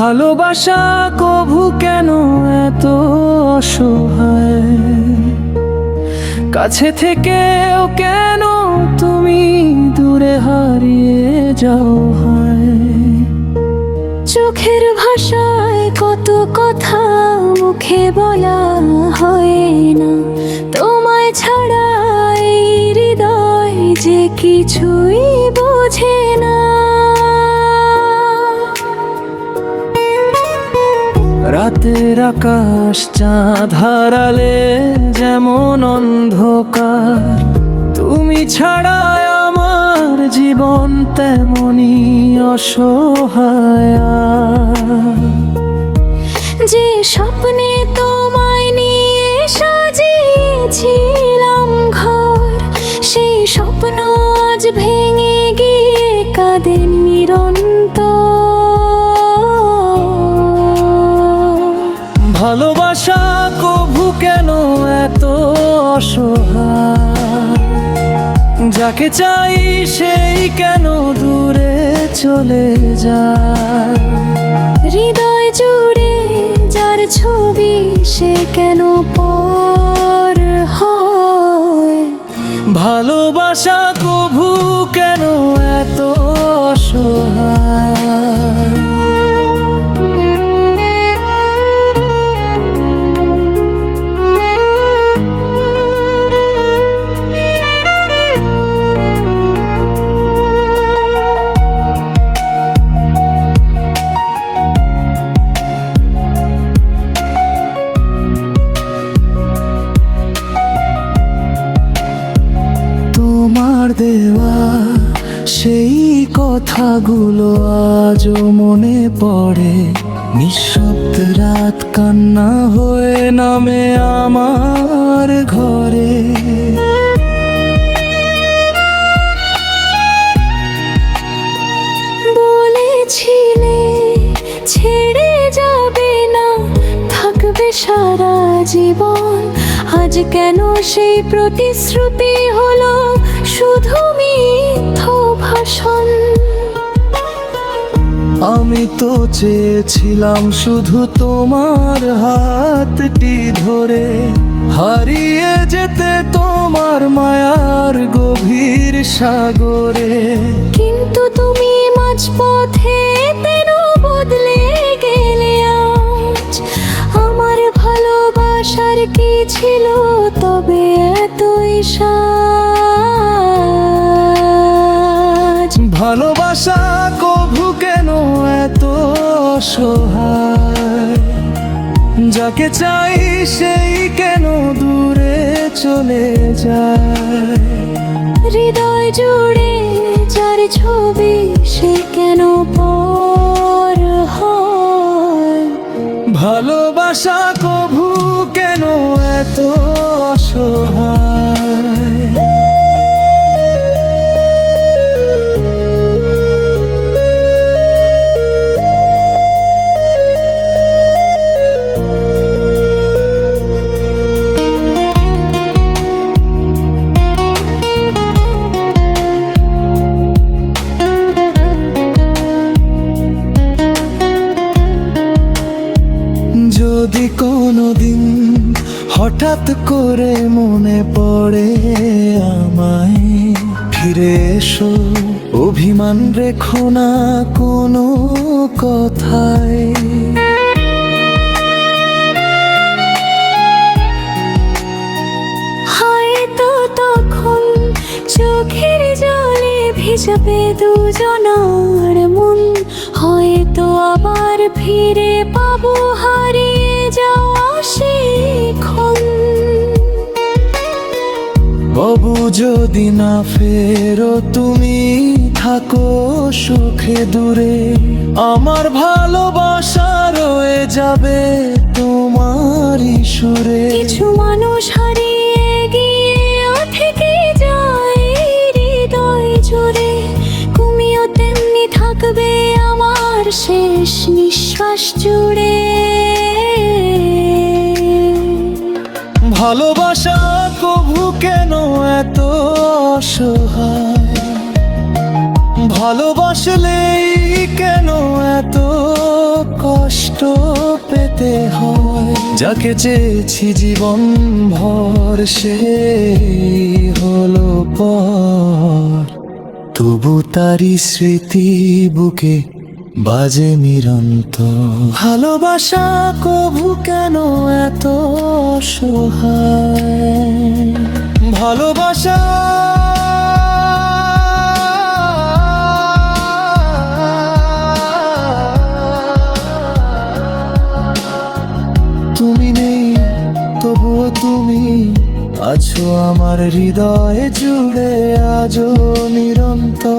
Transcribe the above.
ভালোবাসা কভু কেন এত অসহায়, কাছে থেকেও কেন তুমি দূরে হারিয়ে যাও হায়। চোখের ভাষায় কত কথা মুখে বলা হয় না, তোমায় ছাড়া এই হৃদয় যে কিছুই বোঝে না। রাতের আকাশ চাঁদ হারালে যেমন অন্ধকার, তুমি ছাড়া আমার জীবন তেমনি অসহায়। যে স্বপ্নে তোমায় নিয়ে সাজিয়েছিলাম ঘর, সেই স্বপ্ন আজ ভেঙে গিয়ে কাঁদে নিরন্তর। ভালোবাসা কভু কেন এত অসহায়, যাকে চাই সেই কেন দূরে চলে যায়। হৃদয় জুড়ে যার ছবি সে কেন পর হয়। ভালোবাসা কভু কেন এত অসহায়। তোমার দেওয়া সেই কথাগুলো আজও মনে পড়ে, নিঃশব্দ রাত কান্না হয়ে নামে আমার ঘরে। বলেছিলে ছেড়ে যাবে না, থাকবে সারা জীবন, আজ কেন সেই প্রতিশ্রুতি হলো শুধু মিথ্যা ভাষণ। আমি তো চেয়েছিলাম শুধু তোমার হাতটি ধরে, হারিয়ে যেতে তোমার মায়ার গভীর সাগরে। কিন্তু তুমি মাঝপথে কেন বদলে গেলে আজ। আমার ভালোবাসার কি ছিল তবে এতই সাজ। ভালোবাসা কভু কেন এত অসহায়, যাকে চাই সেই কেন দূরে চলে যায়। হৃদয় জুড়ে যার ছবি সে কেন পর হয়। ভালোবাসা কভু কেন এত অসহায়। যদি কোনোদিন হঠাৎ করে মনে পড়ে আমায়, ফিরে এসো, অভিমান রেখো না কোনো কথায়। হয়তো তখন চোখের জলে ভিজাবে দুজনার মন, হয়তো আবার ফিরে পাবো হারিয়ে যাওয়া সেক্ষণ। বাবু যদি না ফেরো তুমি থাকো সুখে দূরে, আমার ভালোবাসা রয়ে যাবে তোমারই সুরে। কিছু মানুষ হারিয়ে গিয়ে থেকে যায় হৃদয় জুড়ে, তুমিও তেমনি থাকবে আমার শেষ নিঃশ্বাস জুড়ে। ভালোবাসা কভু কেন এত অসহায়, ভালোবাসলেই কেন এত কষ্ট পেতে হয়। যাকে চেয়েছি জীবন ভর সে হলো পর, তবু তারি স্মৃতি বুকে বাজে নিরন্তর। ভালোবাসা কভু কেন এত অসহায়, ভালোবাসা তুমি নেই তবুও তুমি আছো আমার হৃদয়ে জুড়ে আজও নিরন্তর।